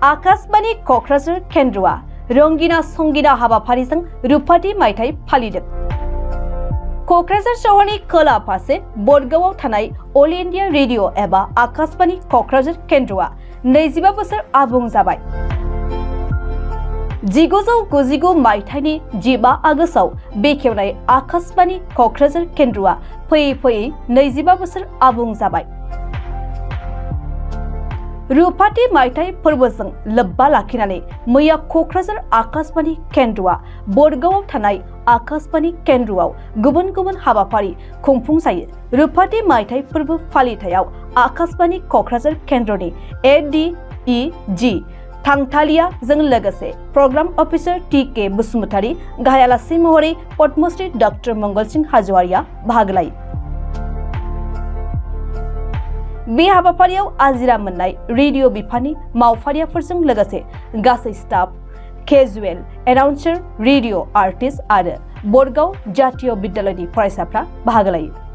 आकाशबाणी क'क्राझार केन्द्रआ रंगिना संगिना हाबाफारिजों रुफाथि मायथाइ फालिदों। क'क्राझार सहरनि खोला फारसे बडगावआव थानाय अल इन्डिया रेडिअ एबा आकाशबाणी क'क्राझार केन्द्रआ 25 बोसोर आबुं जाबाय। 1999 मायथाइनि 15 आगस्टआव बेखेवनाय आकाशबाणी क'क्राझार केन्द्रआ फैयै फैयै 25 बोसोर आबुं जाबाय। रुफाथि मायथाइ फोरबोजों लोब्बा लाखिनानै मैया क'क्राझार आकाशबाणी केन्द्रआ बडगावआव थानाय आकाशबाणी केन्द्रआव गुबुन गुबुन हाबाफारि खुंफुंजायो। रुफाथि मायथाइ फोरबो फालिथायाव आकाशबाणी क'क्राझार केन्द्रनि ADEG थांथालिया जों लोगोसे प्रग्राम अफिसार TK बसुमतारी, गाहाय आलासि महरै पद्मश्री डॉ मंगलसिंह हाज'वारिया बाहागो लायो। बे हाबाफारियाव आजिरा मोननाय रेडिअ बिफाननि मावफारियाफोरजों लोगोसे गासै स्टाफ, केजुएल, एनाउन्सार, रेडिअ आर्टिस्ट आरो बडगाव जातीय बिद्यालयनि फरायसाफ्रा बाहागो लायो।